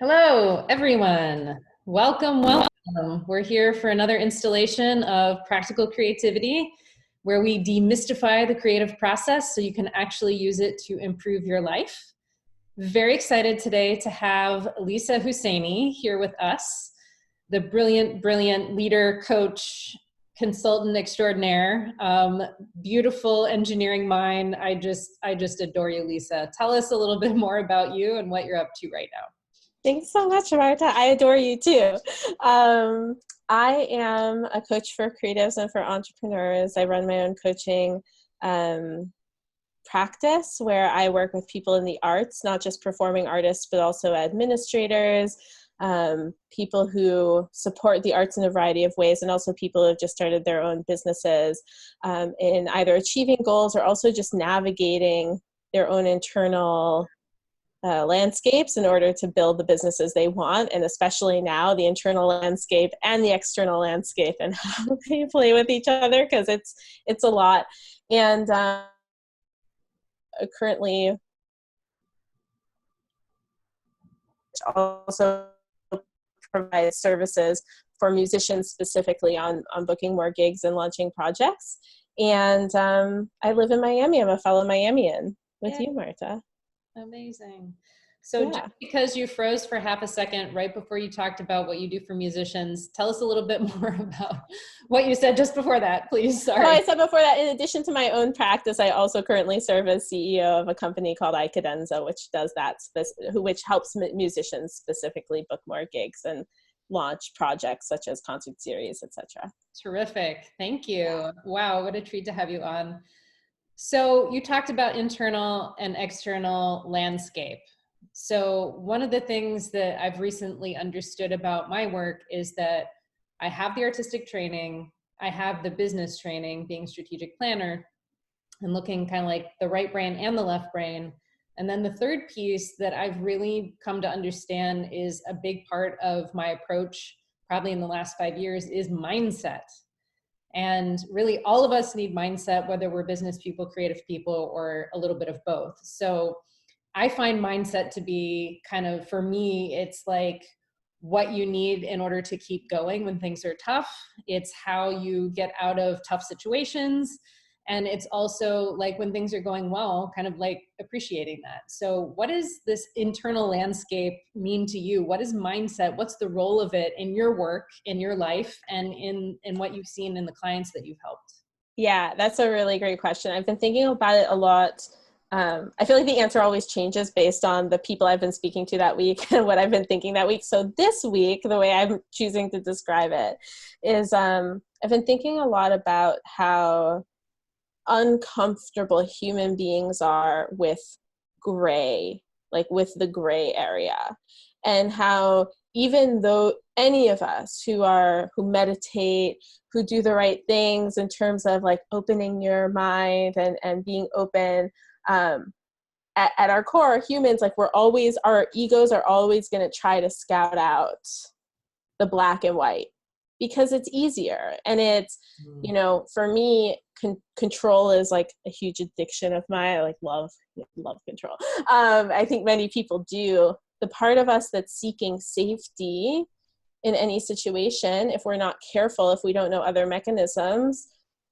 Hello, everyone. Welcome, welcome. We're here for another installation of Practical Creativity, where we demystify the creative process so you can actually use it to improve your life. Very excited today to have Lisa Husseini here with us, the brilliant, brilliant leader, coach, consultant extraordinaire, beautiful engineering mind. I just adore you, Lisa. Tell us a little bit more about you and what you're up to right now. Thanks so much, Marte. I adore you too. I am a coach for creatives and for entrepreneurs. I run my own coaching practice where I work with people in the arts, not just performing artists, but also administrators, people who support the arts in a variety of ways, and also people who have just started their own businesses in either achieving goals or also just navigating their own internal landscapes in order to build the businesses they want, and especially now the internal landscape and the external landscape and how they play with each other, because it's a lot. And currently also provides services for musicians specifically on booking more gigs and launching projects. And I live in Miami. I'm a fellow Miamian with you, Marta. Amazing. So just because you froze for half a second right before you talked about what you do for musicians, tell us a little bit more about what you said just before that, please. Sorry. Oh, I said before that, in addition to my own practice, I also currently serve as CEO of a company called I Cadenza, which does that, which helps musicians specifically book more gigs and launch projects such as concert series, etc. Terrific. Thank you. Wow, what a treat to have you on. So you talked about internal and external landscape. So one of the things that I've recently understood about my work is that I have the artistic training, I have the business training, being strategic planner, and looking kind of like the right brain and the left brain. And then the third piece that I've really come to understand is a big part of my approach, probably in the last 5 years, is mindset. And really all of us need mindset, whether we're business people, creative people, or a little bit of both. So I find mindset to be kind of, for me, it's like what you need in order to keep going when things are tough. It's how you get out of tough situations. And it's also like when things are going well, kind of like appreciating that. So what does this internal landscape mean to you? What is mindset? What's the role of it in your work, in your life, and in what you've seen in the clients that you've helped? Yeah, that's a really great question. I've been thinking about it a lot. I feel like the answer always changes based on the people I've been speaking to that week and what I've been thinking that week. So this week, the way I'm choosing to describe it is I've been thinking a lot about how uncomfortable human beings are with gray, like with the gray area, and how even though any of us who meditate, who do the right things in terms of like opening your mind and being open, at our core, humans, like our egos are always going to try to scout out the black and white because it's easier. And it's, for me, control is like a huge addiction of mine. I like love control. I think many people do. The part of us that's seeking safety in any situation, if we're not careful, if we don't know other mechanisms,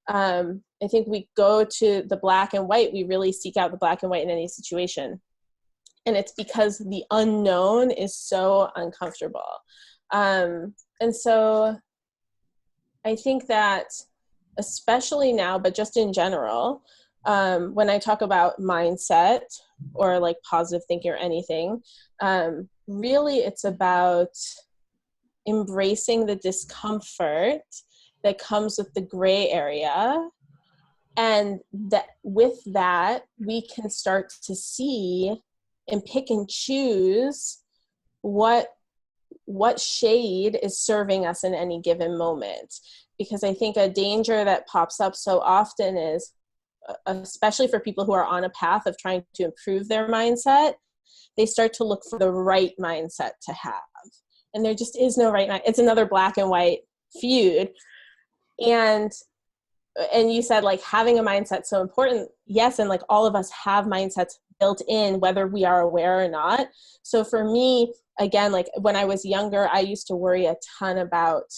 I think we go to the black and white. We really seek out the black and white in any situation. And it's because the unknown is so uncomfortable. And so I think that especially now, but just in general, when I talk about mindset or like positive thinking or anything, really it's about embracing the discomfort that comes with the gray area. And that with that, we can start to see and pick and choose what shade is serving us in any given moment. Because I think a danger that pops up so often is, especially for people who are on a path of trying to improve their mindset, they start to look for the right mindset to have. And there just is no right mindset. It's another black and white feud. And you said like having a mindset so important. Yes. And like all of us have mindsets built in whether we are aware or not. So for me, again, like when I was younger, I used to worry a ton about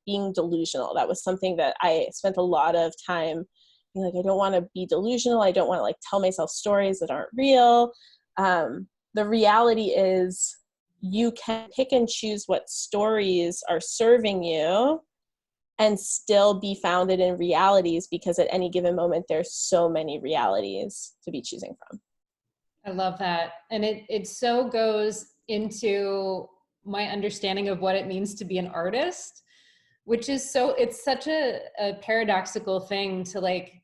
being delusional. That was something that I spent a lot of time being like, I don't want to be delusional. I don't want to like tell myself stories that aren't real. The reality is you can pick and choose what stories are serving you and still be founded in realities, because at any given moment, there's so many realities to be choosing from. I love that. And it so goes into my understanding of what it means to be an artist, which is it's such a paradoxical thing to like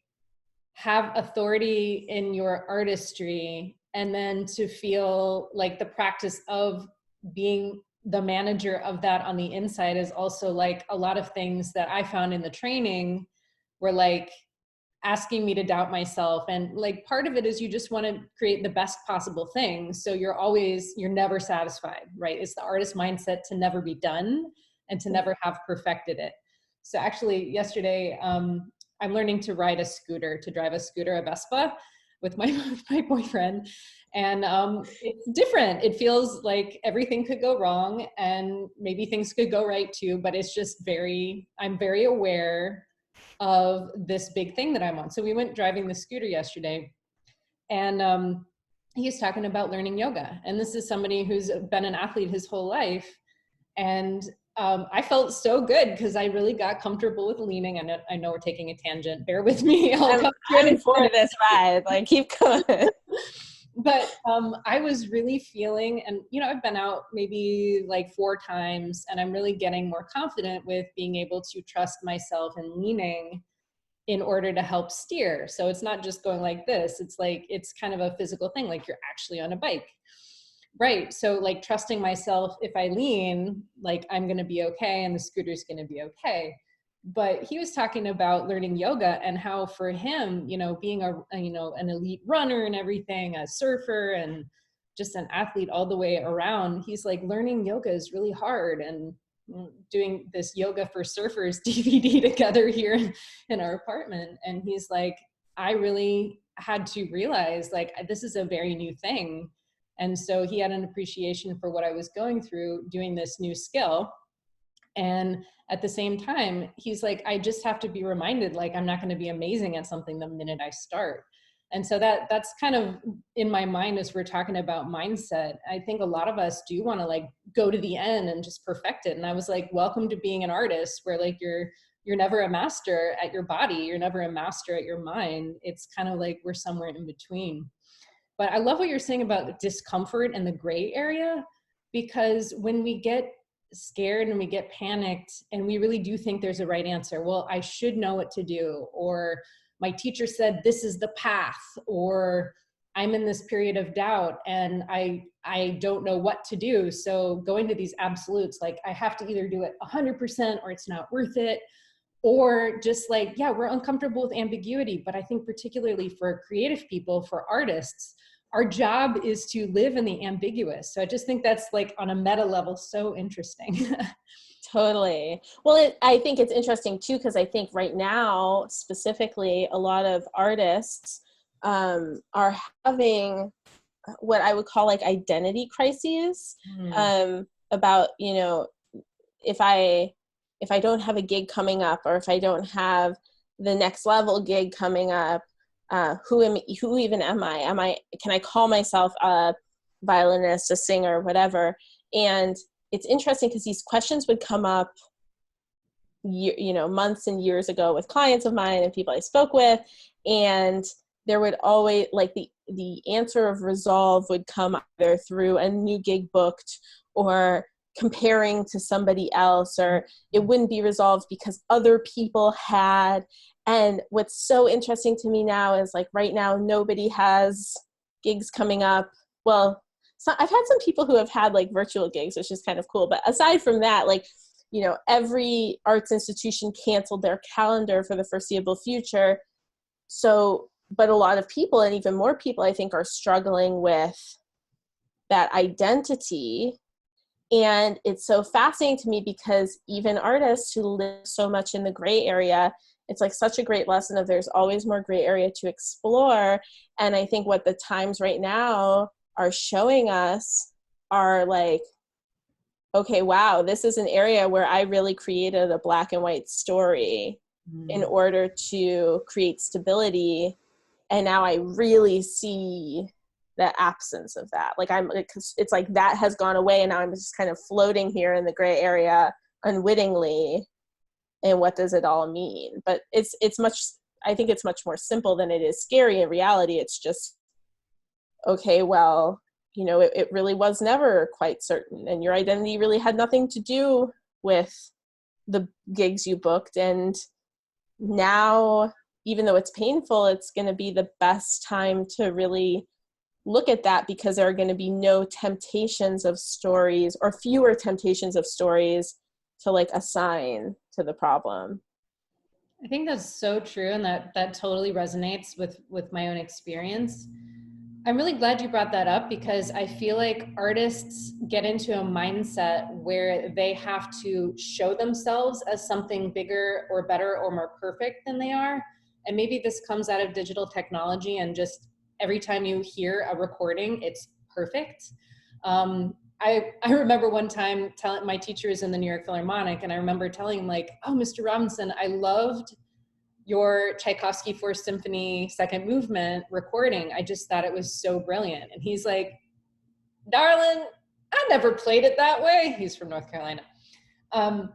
have authority in your artistry and then to feel like the practice of being the manager of that on the inside is also like a lot of things that I found in the training were like asking me to doubt myself. And like part of it is you just want to create the best possible thing. So you're never satisfied, right? It's the artist mindset to never be done and to never have perfected it. So actually yesterday, I'm learning to drive a scooter, a Vespa with my boyfriend. And it's different. It feels like everything could go wrong and maybe things could go right too, but it's just I'm very aware of this big thing that I'm on. So we went driving the scooter yesterday, and he's talking about learning yoga. And this is somebody who's been an athlete his whole life. And I felt so good because I really got comfortable with leaning. I know we're taking a tangent. Bear with me. I'm for this ride. Like, keep going. But I was really feeling, and I've been out maybe like 4 times, and I'm really getting more confident with being able to trust myself and leaning in order to help steer. So it's not just going like this. It's like, it's kind of a physical thing, like you're actually on a bike. Right. So like trusting myself, if I lean, like I'm going to be okay and the scooter's going to be okay. But he was talking about learning yoga and how for him, being an elite runner and everything, a surfer and just an athlete all the way around, he's like, learning yoga is really hard. And doing this yoga for surfers DVD together here in our apartment. And he's like, I really had to realize like, this is a very new thing. And so he had an appreciation for what I was going through doing this new skill. And at the same time, he's like, I just have to be reminded, like, I'm not going to be amazing at something the minute I start. And so that's kind of in my mind as we're talking about mindset. I think a lot of us do want to like go to the end and just perfect it. And I was like, welcome to being an artist where like you're never a master at your body. You're never a master at your mind. It's kind of like we're somewhere in between. But I love what you're saying about discomfort and the gray area, because when we get scared and we get panicked and we really do think there's a right answer, well, I should know what to do, or my teacher said this is the path, or I'm in this period of doubt and I don't know what to do. So going to these absolutes, like I have to either do it 100% or it's not worth it, or just like, yeah, we're uncomfortable with ambiguity. But I think particularly for creative people, for artists, our job is to live in the ambiguous. So I just think that's like on a meta level, so interesting. Totally. Well, I think it's interesting too, because I think right now, specifically, a lot of artists are having what I would call like identity crises about, if I don't have a gig coming up, or if I don't have the next level gig coming up, who even am I? Can I call myself a violinist, a singer, whatever? And it's interesting because these questions would come up, months and years ago with clients of mine and people I spoke with, and there would always like the answer of resolve would come either through a new gig booked or comparing to somebody else, or it wouldn't be resolved because other people had. And what's so interesting to me now is like right now, nobody has gigs coming up. Well, so I've had some people who have had like virtual gigs, which is kind of cool. But aside from that, like, every arts institution canceled their calendar for the foreseeable future. So, but a lot of people, and even more people, I think, are struggling with that identity. And it's so fascinating to me because even artists who live so much in the gray area, it's like such a great lesson of there's always more gray area to explore. And I think what the times right now are showing us are like, okay, wow, this is an area where I really created a black and white story in order to create stability. And now I really see the absence of that. Like it's like that has gone away, and now I'm just kind of floating here in the gray area unwittingly. And what does it all mean? But I think it's much more simple than it is scary. In reality, it's just, okay, well, you know, it really was never quite certain, and your identity really had nothing to do with the gigs you booked. And now, even though it's painful, it's going to be the best time to really look at that, because there are going to be no temptations of stories, or fewer temptations of stories to like assign to the problem. I think that's so true, and that totally resonates with my own experience. I'm really glad you brought that up, because I feel like artists get into a mindset where they have to show themselves as something bigger or better or more perfect than they are. And maybe this comes out of digital technology, and just every time you hear a recording, it's perfect. I remember one time telling, my teacher is in the New York Philharmonic, and I remember telling him, like, oh, Mr. Robinson, I loved your Tchaikovsky Fourth Symphony second movement recording. I just thought it was so brilliant. And he's like, darling, I never played it that way. He's from North Carolina. I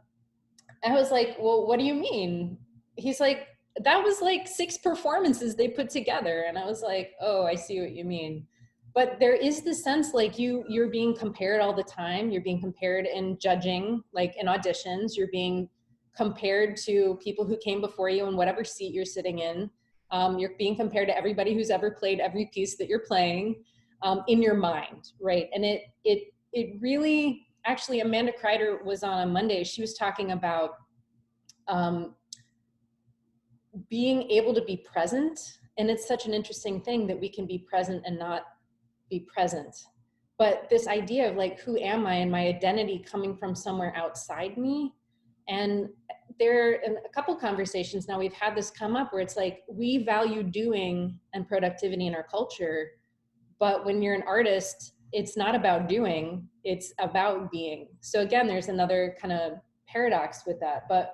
was like, well, what do you mean? He's like, that was like 6 performances they put together. And I was like, oh, I see what you mean. But there is this sense like you're being compared all the time. You're being compared in judging, like in auditions. You're being compared to people who came before you in whatever seat you're sitting in. You're being compared to everybody who's ever played every piece that you're playing in your mind, right? And it really, actually, Amanda Kreider was on Monday. She was talking about being able to be present. And it's such an interesting thing that we can be present and not be present. But this idea of like, who am I, and my identity coming from somewhere outside me. And there, in a couple conversations now, we've had this come up where it's like, we value doing and productivity in our culture. But when you're an artist, it's not about doing, it's about being. So again, there's another kind of paradox with that. But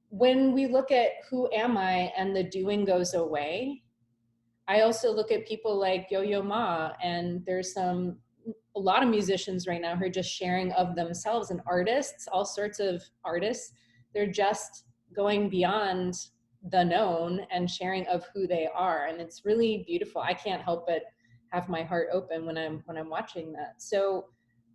when we look at who am I and the doing goes away, I also look at people like Yo-Yo Ma, and there's a lot of musicians right now who are just sharing of themselves, and artists, all sorts of artists, they're just going beyond the known and sharing of who they are. And it's really beautiful. I can't help but have my heart open when I'm watching that. So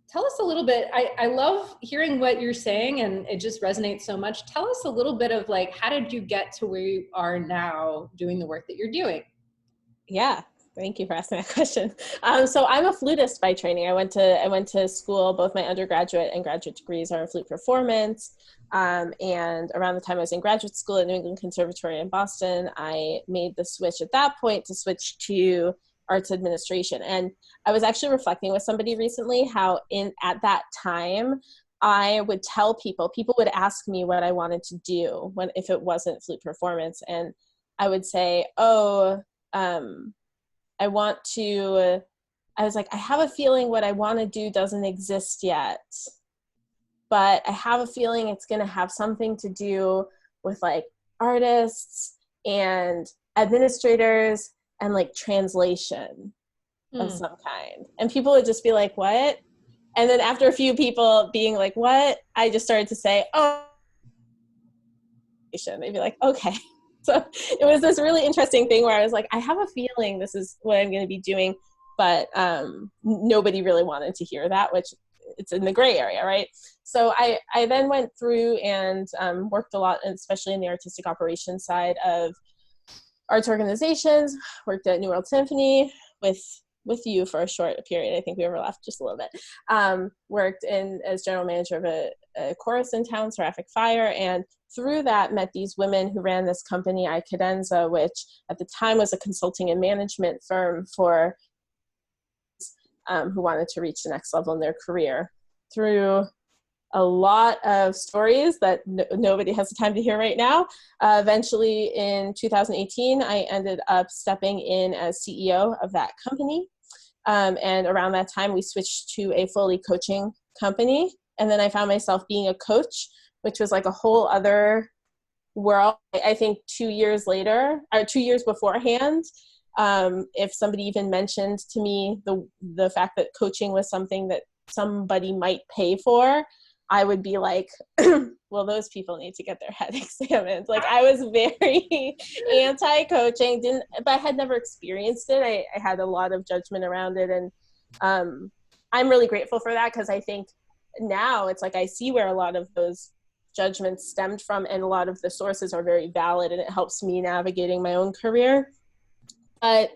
tell us a little bit, I love hearing what you're saying, and it just resonates so much. Tell us a little bit of like, how did you get to where you are now doing the work that you're doing? Yeah, thank you for asking that question. So I'm a flutist by training. I went to school. Both my undergraduate and graduate degrees are in flute performance. And around the time I was in graduate school at New England Conservatory in Boston, I made the switch at that point to switch to arts administration. And I was actually reflecting with somebody recently how at that time, I would tell people would ask me what I wanted to do if it wasn't flute performance. And I would say, oh, I was like, I have a feeling what I want to do doesn't exist yet, but I have a feeling it's going to have something to do with like artists and administrators and like translation of some kind. And people would just be like, what? And then after a few people being like, what? I just started to say, oh, they'd be like, okay. So it was this really interesting thing where I was like, I have a feeling this is what I'm going to be doing, but nobody really wanted to hear that, which it's in the gray area, right? So I then went through and worked a lot, especially in the artistic operations side of arts organizations, worked at New World Symphony with you for a short period. I think we overlapped just a little bit. Worked as general manager of a chorus in town, Seraphic Fire, and through that met these women who ran this company, I Cadenza, which at the time was a consulting and management firm for who wanted to reach the next level in their career. through a lot of stories that nobody has the time to hear right now. Eventually in 2018, I ended up stepping in as CEO of that company. And around that time, we switched to a fully coaching company. And then I found myself being a coach, which was like a whole other world. I think 2 years later, or 2 years beforehand, if somebody even mentioned to me the fact that coaching was something that somebody might pay for, I would be like, well, those people need to get their head examined. Like, I was very anti-coaching, but I had never experienced it. I had a lot of judgment around it. And I'm really grateful for that, because I think now it's like I see where a lot of those judgments stemmed from, and a lot of the sources are very valid, and it helps me navigating my own career. But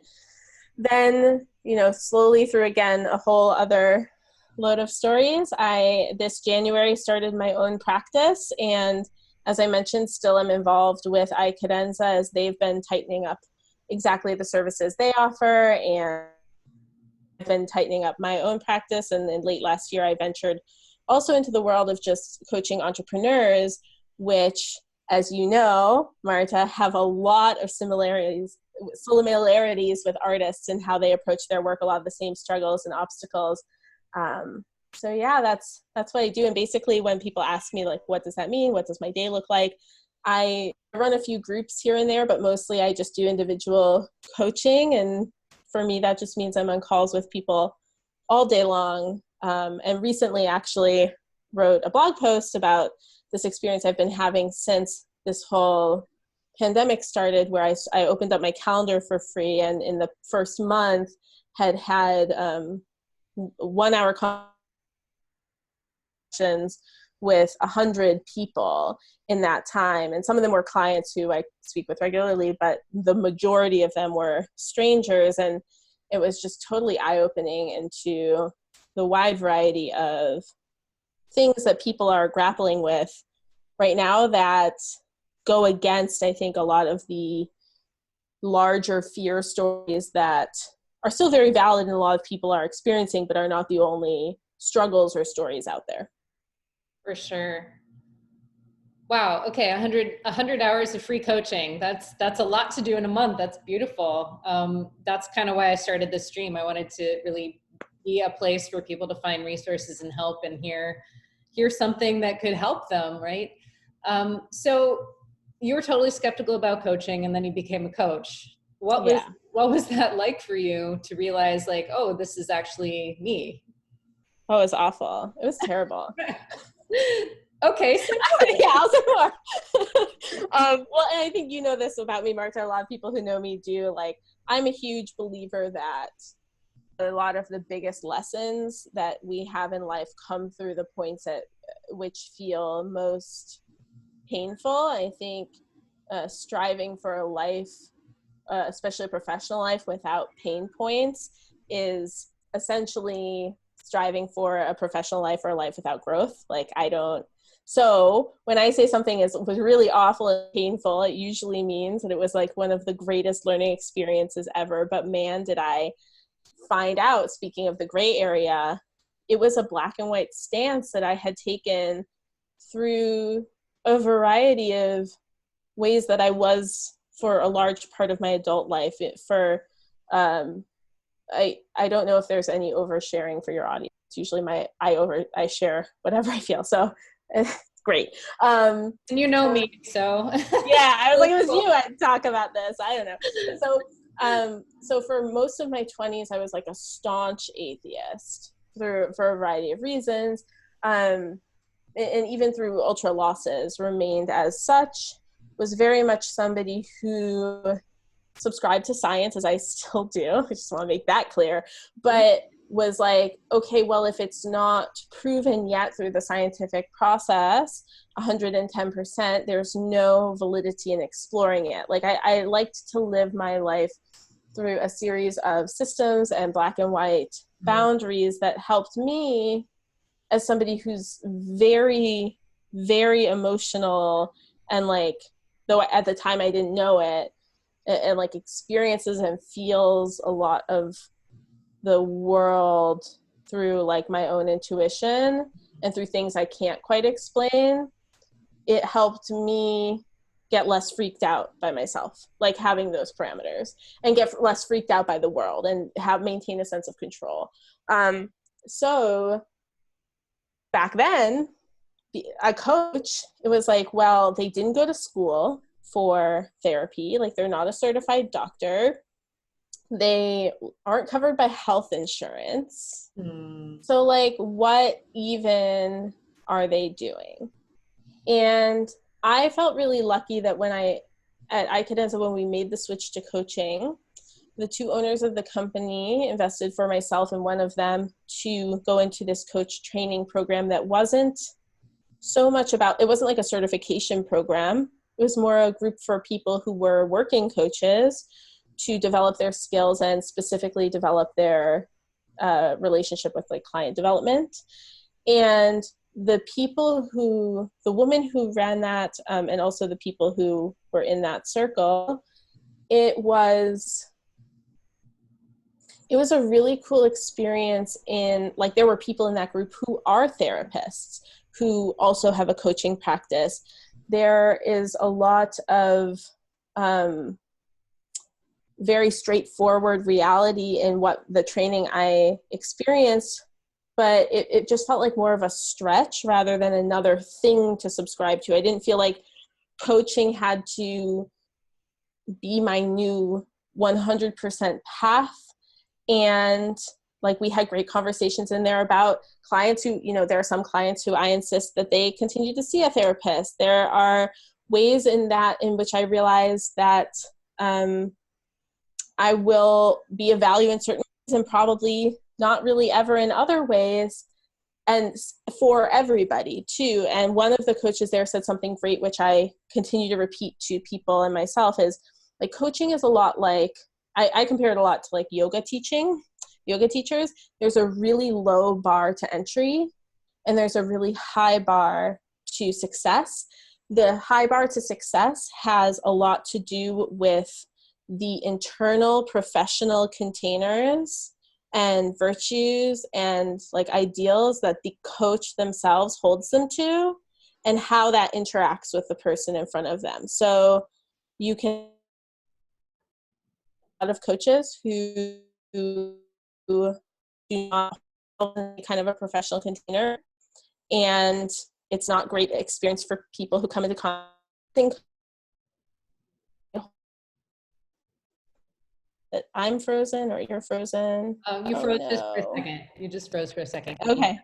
then, slowly through, again, a whole other load of stories, I this January started my own practice, and as I mentioned, still am involved with I Cadenza, as they've been tightening up exactly the services they offer, and I've been tightening up my own practice. And then late last year, I ventured also into the world of just coaching entrepreneurs, which, as you know, Marta, have a lot of similarities with artists and how they approach their work, a lot of the same struggles and obstacles. So yeah, that's what I do. And basically, when people ask me, like, what does that mean? What does my day look like? I run a few groups here and there, but mostly I just do individual coaching. And for me, that just means I'm on calls with people all day long. And recently actually wrote a blog post about this experience I've been having since this whole pandemic started, where I opened up my calendar for free, and in the first month had 1 hour conversations with 100 people in that time. And some of them were clients who I speak with regularly, but the majority of them were strangers. And it was just totally eye-opening into the wide variety of things that people are grappling with right now that go against, I think, a lot of the larger fear stories that are still very valid and a lot of people are experiencing, but are not the only struggles or stories out there. For sure. Wow. Okay. 100 hours of free coaching. That's a lot to do in a month. That's beautiful. That's kind of why I started this stream. I wanted to really be a place for people to find resources and help, and hear something that could help them. Right. So you were totally skeptical about coaching, and then you became a coach. What was that like for you to realize, like, oh, this is actually me? Oh, it was awful. It was terrible. Okay, so yeah, I'll say more. Well, and I think you know this about me, Marta. A lot of people who know me do. Like, I'm a huge believer that a lot of the biggest lessons that we have in life come through the points at which feel most painful. I think striving for a life, especially a professional life, without pain points is essentially striving for a professional life or a life without growth. Like, so when I say something was really awful and painful, it usually means that it was like one of the greatest learning experiences ever. But man, did I find out, speaking of the gray area, it was a black and white stance that I had taken through a variety of ways that I was for a large part of my adult life. I don't know if there's any oversharing for your audience. Usually I share whatever I feel. So great. And you know me, so yeah, I was like, it was you. I'd talk about this. I don't know. So for most of my 20s, I was like a staunch atheist for a variety of reasons. And even through ultra losses, remained as such, was very much somebody who subscribed to science, as I still do. I just want to make that clear. But was like, okay, well, if it's not proven yet through the scientific process, 110%, there's no validity in exploring it. Like, I liked to live my life through a series of systems and black and white boundaries that helped me, as somebody who's very, very emotional, and like, though at the time I didn't know it, and like experiences and feels a lot of the world through like my own intuition. and through things I can't quite explain, it helped me get less freaked out by myself, like having those parameters, and get less freaked out by the world and maintain a sense of control. So back then, a coach, it was like, well, they didn't go to school for therapy. Like, they're not a certified doctor. They aren't covered by health insurance. So like, what even are they doing? And I felt really lucky that at I Cadenza, when we made the switch to coaching, the two owners of the company invested for myself and one of them to go into this coach training program that wasn't so much about, it wasn't like a certification program. It was more a group for people who were working coaches to develop their skills and specifically develop their relationship with like client development. And the woman who ran that, and also the people who were in that circle, it was a really cool experience. In like, there were people in that group who are therapists who also have a coaching practice. There is a lot of very straightforward reality in what the training I experienced, but it just felt like more of a stretch rather than another thing to subscribe to. I didn't feel like coaching had to be my new 100% path. And like, we had great conversations in there about clients who, there are some clients who I insist that they continue to see a therapist. There are ways in which I realize that I will be of value in certain ways and probably not really ever in other ways, and for everybody too. And one of the coaches there said something great, which I continue to repeat to people and myself, is like, coaching is a lot like, I compare it a lot to like yoga teachers. There's a really low bar to entry and there's a really high bar to success. The high bar to success has a lot to do with the internal professional containers and virtues and like ideals that the coach themselves holds them to, and how that interacts with the person in front of them. So you can, a lot of coaches who do not hold any kind of a professional container, and it's not great experience for people who come into contact. That I'm frozen or you're frozen. You froze just for a second. You just froze for a second. Okay.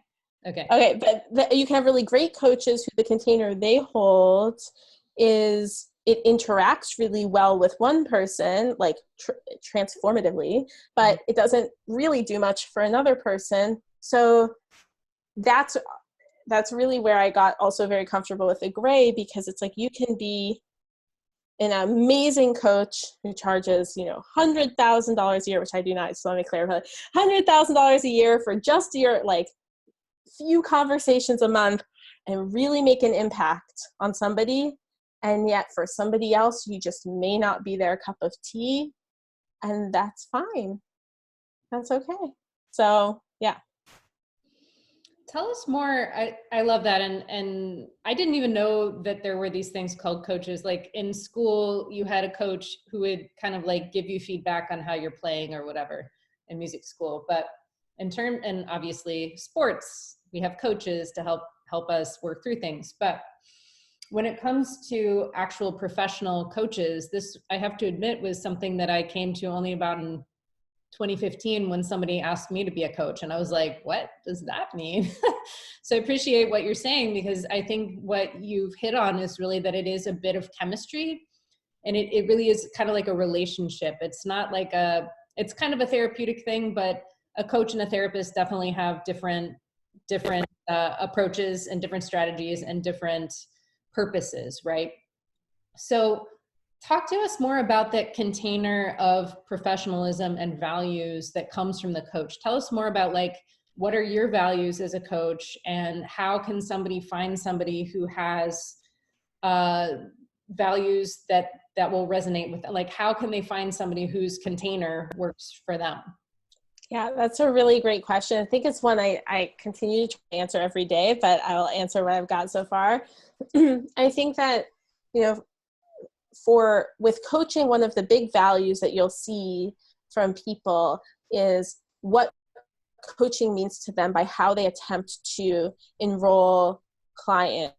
Okay. But you can have really great coaches who the container they hold is, it interacts really well with one person, like transformatively, but it doesn't really do much for another person. So that's really where I got also very comfortable with the gray, because it's like, you can be an amazing coach who charges, $100,000 a year, which I do not. So let me clarify: $100,000 a year for just your like few conversations a month, and really make an impact on somebody. And yet for somebody else, you just may not be their cup of tea, and that's fine. That's okay. So yeah. Tell us more. I love that. And I didn't even know that there were these things called coaches. Like in school, you had a coach who would kind of like give you feedback on how you're playing or whatever in music school. But and obviously sports, we have coaches to help us work through things. But when it comes to actual professional coaches, this, I have to admit, was something that I came to only about in 2015 when somebody asked me to be a coach. And I was like, what does that mean? So I appreciate what you're saying, because I think what you've hit on is really that it is a bit of chemistry. And it really is kind of like a relationship. It's not like it's kind of a therapeutic thing, but a coach and a therapist definitely have different approaches and different strategies and different purposes, right? So talk to us more about that container of professionalism and values that comes from the coach. Tell us more about like, what are your values as a coach, and how can somebody find somebody who has values that will resonate with, like, how can they find somebody whose container works for them? Yeah, that's a really great question. I think it's one I continue to answer every day, but I will answer what I've got so far. I think that, you know, with coaching, one of the big values that you'll see from people is what coaching means to them by how they attempt to enroll clients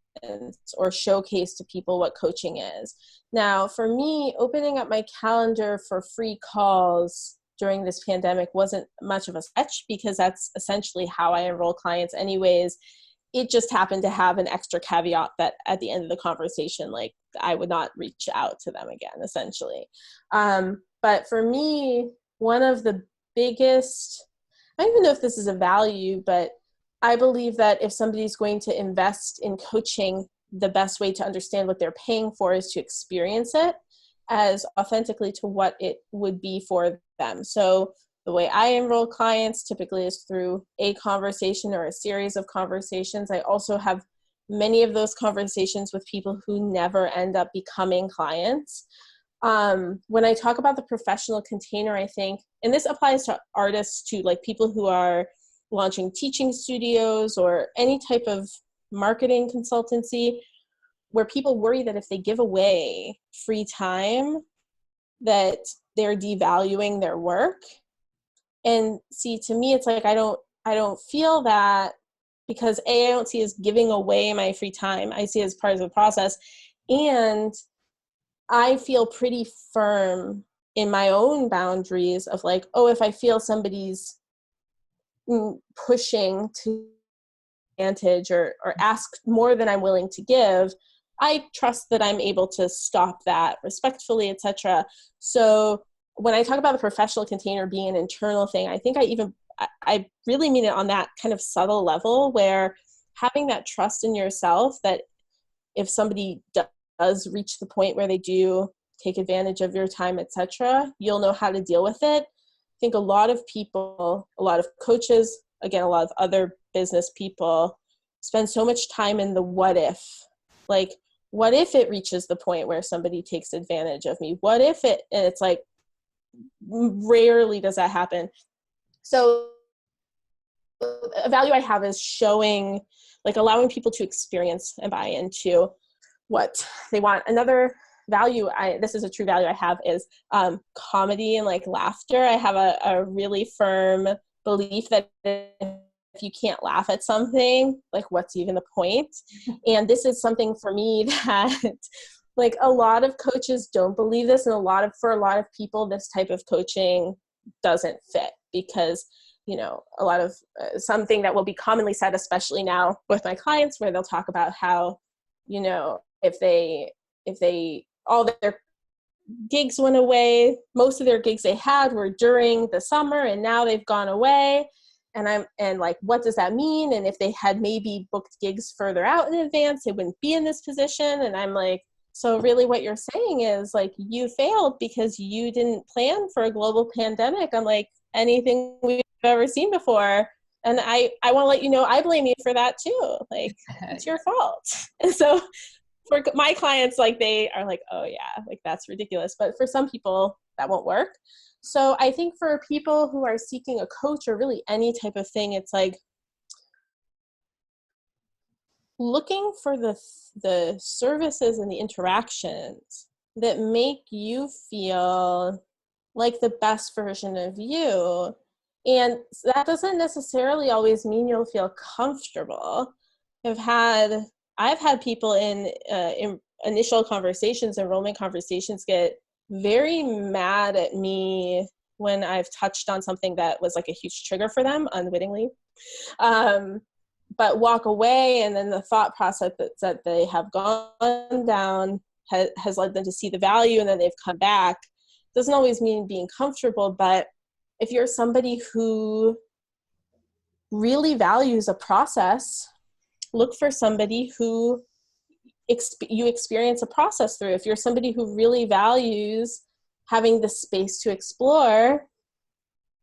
or showcase to people what coaching is. Now, for me, opening up my calendar for free calls during this pandemic wasn't much of a stretch, because that's essentially how I enroll clients anyways. It just happened to have an extra caveat that at the end of the conversation, like, I would not reach out to them again, essentially. But for me, one of the biggest, I don't even know if this is a value, but I believe that if somebody's going to invest in coaching, the best way to understand what they're paying for is to experience it as authentically to what it would be for them. So the way I enroll clients typically is through a conversation or a series of conversations. I also have many of those conversations with people who never end up becoming clients. When I talk about the professional container, I think, and this applies to artists too, like people who are launching teaching studios or any type of marketing consultancy, where people worry that if they give away free time, that they're devaluing their work. And see, to me, it's like, I don't feel that, because I don't see as giving away my free time. I see it as part of the process. And I feel pretty firm in my own boundaries of like, oh, if I feel somebody's pushing to advantage or ask more than I'm willing to give, I trust that I'm able to stop that respectfully, etc. So when I talk about the professional container being an internal thing, I think I really mean it on that kind of subtle level, where having that trust in yourself that if somebody does reach the point where they do take advantage of your time, etc., you'll know how to deal with it. I think a lot of people, a lot of coaches, again, a lot of other business people spend so much time in the what if. Like, what if it reaches the point where somebody takes advantage of me? What if it, and it's like, rarely does that happen. So a value I have is showing, like, allowing people to experience and buy into what they want. Another value, this is a true value I have, is comedy and like laughter. I have a really firm belief that if you can't laugh at something, like, what's even the point? And this is something for me that like a lot of coaches don't believe this, and for a lot of people, this type of coaching doesn't fit, because a lot of something that will be commonly said, especially now with my clients, where they'll talk about how, if they all their gigs went away, most of their gigs they had were during the summer, and now they've gone away. And like, what does that mean? And if they had maybe booked gigs further out in advance, they wouldn't be in this position. And I'm like, so really what you're saying is, like, you failed because you didn't plan for a global pandemic unlike anything we've ever seen before. And I want to let you know, I blame you for that too. Like, it's your fault. And so for my clients, like, they are like, oh yeah, like, that's ridiculous. But for some people that won't work. So I think for people who are seeking a coach, or really any type of thing, it's like looking for the services and the interactions that make you feel like the best version of you. And that doesn't necessarily always mean you'll feel comfortable. I've had people in initial conversations, enrollment conversations, get very mad at me when I've touched on something that was like a huge trigger for them unwittingly. But walk away, and then the thought process that they have gone down has led them to see the value, and then they've come back. Doesn't always mean being comfortable, but if you're somebody who really values a process, look for somebody who you experience a process through. If you're somebody who really values having the space to explore,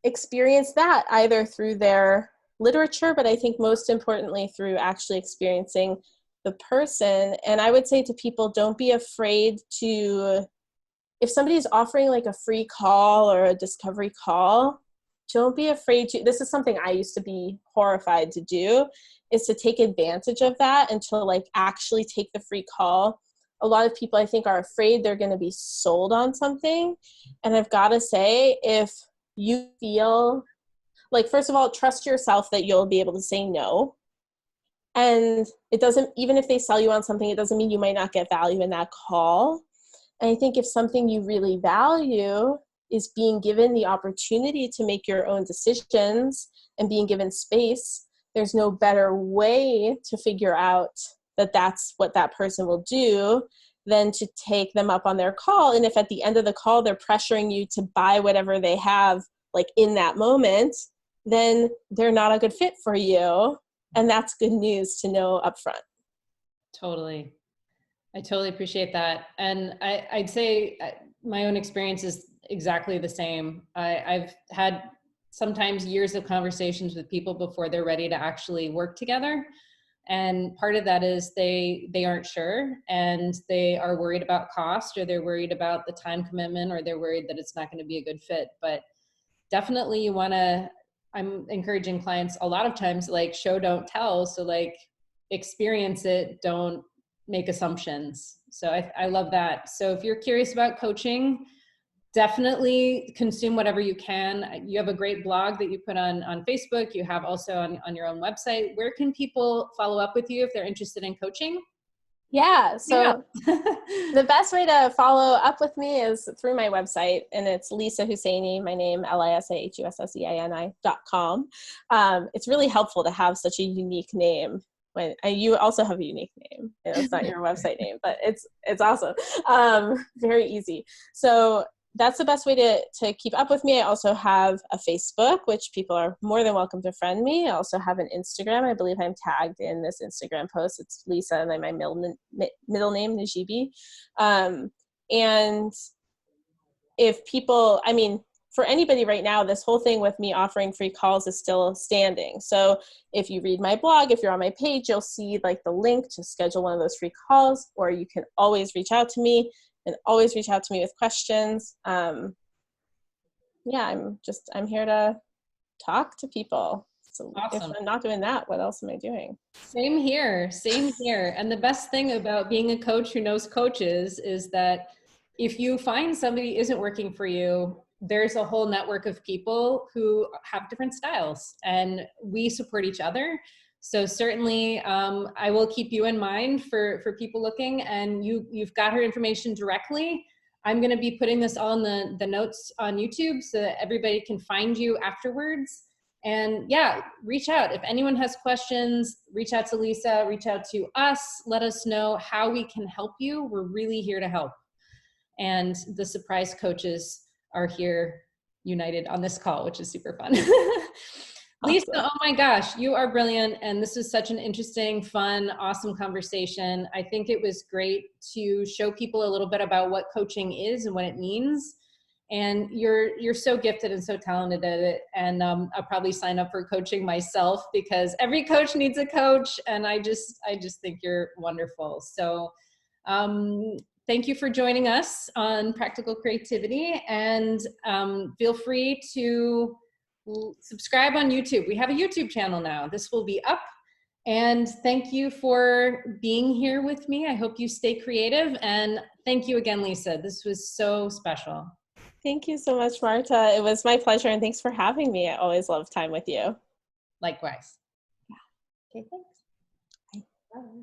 experience that either through their literature, but I think most importantly through actually experiencing the person. And I would say to people, don't be afraid to, if somebody's offering like a free call or a discovery call, don't be afraid to, this is something I used to be horrified to do, is to take advantage of that and to like actually take the free call. A lot of people I think are afraid they're going to be sold on something. And I've got to say, if you feel like, first of all, trust yourself that you'll be able to say no. And it doesn't, even if they sell you on something, it doesn't mean you might not get value in that call. And I think if something you really value is being given the opportunity to make your own decisions and being given space, there's no better way to figure out that that's what that person will do than to take them up on their call. And if at the end of the call, they're pressuring you to buy whatever they have, like in that moment, then they're not a good fit for you. And that's good news to know upfront. Totally. I totally appreciate that. And I'd say my own experience is exactly the same. I've had sometimes years of conversations with people before they're ready to actually work together. And part of that is they aren't sure, and they are worried about cost, or they're worried about the time commitment, or they're worried that it's not going to be a good fit. But definitely you want to, I'm encouraging clients a lot of times, like show, don't tell. So like experience it, don't make assumptions. So I love that. So if you're curious about coaching, definitely consume whatever you can. You have a great blog that you put on Facebook. You have also on your own website. Where can people follow up with you if they're interested in coaching? Yeah. So the best way to follow up with me is through my website, and it's Lisa Husseini, my name, LisaHusseini.com. It's really helpful to have such a unique name. When you also have a unique name. It's not your website name, but it's awesome. Very easy. So that's the best way to keep up with me. I also have a Facebook, which people are more than welcome to friend me. I also have an Instagram. I believe I'm tagged in this Instagram post. It's Lisa and then my middle name, Najibi. And if people, I mean, for anybody right now, this whole thing with me offering free calls is still standing. So if you read my blog, if you're on my page, you'll see like the link to schedule one of those free calls, or you can always reach out to me and always reach out to me with questions. Yeah, I'm here to talk to people. So Awesome. If I'm not doing that, what else am I doing? Same here, same here. And the best thing about being a coach who knows coaches is that if you find somebody isn't working for you, there's a whole network of people who have different styles, and we support each other. So certainly I will keep you in mind for people looking, and you've got her information directly. I'm going to be putting this all in the notes on YouTube so that everybody can find you afterwards. And yeah, reach out. If anyone has questions, reach out to Lisa, reach out to us. Let us know how we can help you. We're really here to help. And the surprise coaches are here united on this call, which is super fun. Lisa, oh my gosh, you are brilliant. And this was such an interesting, fun, awesome conversation. I think it was great to show people a little bit about what coaching is and what it means. And you're so gifted and so talented at it. And I'll probably sign up for coaching myself, because every coach needs a coach. And I just think you're wonderful. So thank you for joining us on Practical Creativity, and feel free to subscribe on YouTube. We have a YouTube channel now. This will be up. And thank you for being here with me. I hope you stay creative. And thank you again, Lisa. This was so special. Thank you so much, Marta. It was my pleasure, and thanks for having me. I always love time with you. Likewise. Yeah. Okay, thanks. Bye. Bye.